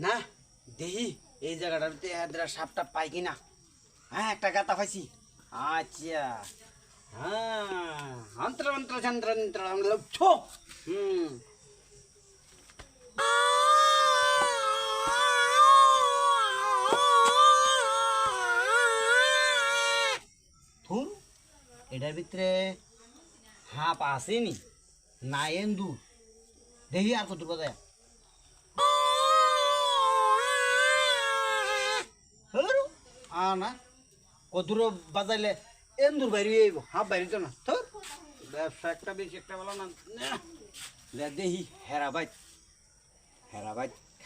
না দেখি এই জায়গাটাতে সাপটা পাই কিনা। হ্যাঁ একটা গাতা পাইছি। আচ্ছা হ্যাঁ অন্তর অন্তর চন্দ্র যন্ত্র ছো। ধুর এটার ভিতরে হাঁপ আসেনি না এন্দুর। দেখি আর কত বাজায়। না কদুর বাজাইলে এন্দুর বাইরে আইব, হাফ বাইরে তো না। তোর ব্যবসা একটা বেশি একটা বলো না। দেখি হেরাবাই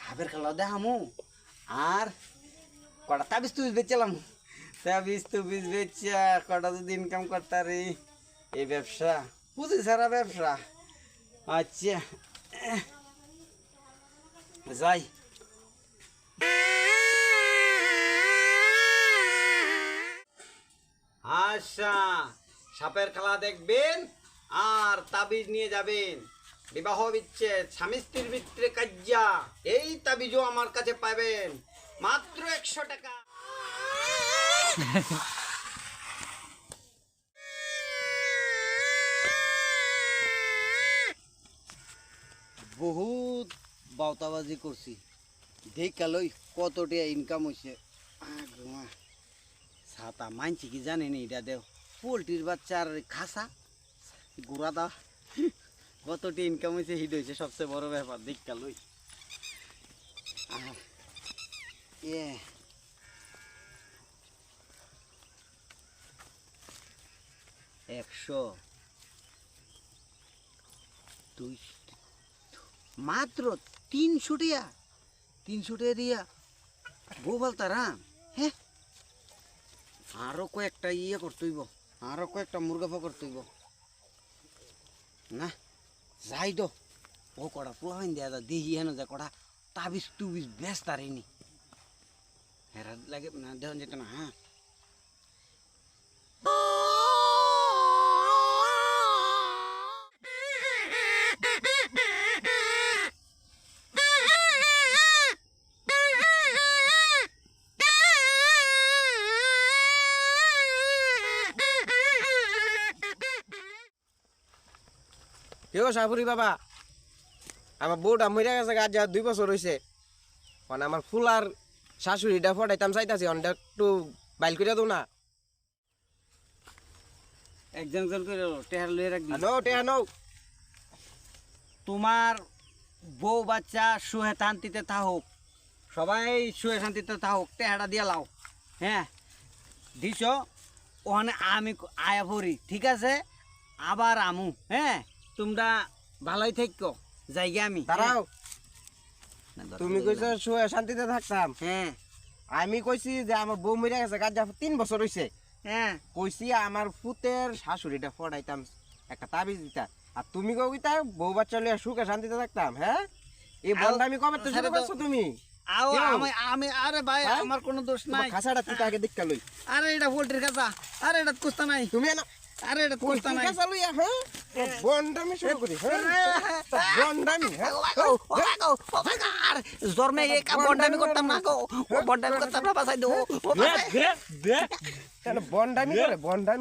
হাফের খেলা দেখামু আর কটা তাবিজ তুবিজ বেচলাম। তাবিজ তুবিজ বেচা কটা যদি ইনকাম করতারি এই ব্যবসা পুঁজি ছাড়া ব্যবসা। আচ্ছা যাই। আচ্ছা সাপের খেলা দেখবেন আর তাবিজ নিয়ে যাবেন। বিবাহ বিচ্ছেদ স্বামী স্ত্রীর ভিতরে কাজ্যা এই তাবিজও আমার কাছে পাবেন মাত্র 100 টাকা। বহুত বাউতাবাজি করছি, দেখালই কত টাকা ইনকাম হয়েছে। ছাতা মানছি কি জানেনি এটা দেও পোলট্রির বাচ্চার খাসা গুড়া দা কতটি ইনকাম হয়েছে হিট হয়েছে সবচেয়ে বড় ব্যাপার। দেখালই এ 100 200 মাত্র 300 টাকা। 300 টাকা দিয়া বউ বলতারা। হ্যাঁ আরো কয়েকটা ইয়ে করতে হইব, আরো কয়েকটা মুরগা করতে হইব। না যাই দো ও কটা পোলাইন দেয়া যা দেখি হেন যা কটা তাবিজ টুবিজ ব্যস্ত তারিনি হেরা লাগে না দেখুন যেটা না। হ্যাঁ কেউ সাপুরি বাবা আমার বউটা মরে গেছে আজ 2 বছর হয়েছে। মানে আমার ফুলার শাশুড়িটা ফটাইতাম চাইতাছি অনেকটা একটু বাইল করে দো না। একজন করে টেহার লয়ে রাখবি। নো টেহা নো। তোমার বউ বাচ্চা সুহে শান্তিতে থাকুক, সবাই সুহে শান্তিতে থাকুক, টেহাটা দিয়ে লাও। হ্যাঁ দিছ ওখানে আমি আয়া পড়ি, ঠিক আছে? আবার আমু। হ্যাঁ তোমরা ভালোই থাকো জায়গা আমি। দাঁড়াও তুমি কইছো শুয়ে শান্তিতে থাকতাম। হ্যাঁ আমি কইছি যে আমার বউ মরে গেছে আজ 3 বছর হইছে। হ্যাঁ কইছি আমার পুতের শাশুড়িটা ফটাইতাম একটা তাবিজ দিতা, আর তুমি কইতা বউ বাচ্চা লইয়া সুখে শান্তিতে থাকতাম। হ্যাঁ এই বন্ডামি কবে তো শুরু করছো তুমি? আও আমি আরে ভাই আমার কোনো দোষ নাই। খাসাটা তুই আগে দেখা লই। আরে এটা পোল্ট্রির খাঁচা, আরে এটা কুস্তা নাই। তুমি না আরে এটা কুস্তা নাই। খাসা লইয়া হ্যাঁ বন্ডামি শুরু করি। হ্যাঁ বন্ডামি। হ্যাঁ জন্মে এই বন্ডামি করতাম না গো, বন্ডামি করতাম না, বাঁচাই দো। কেন বন্ডামি করে বন্ডামি?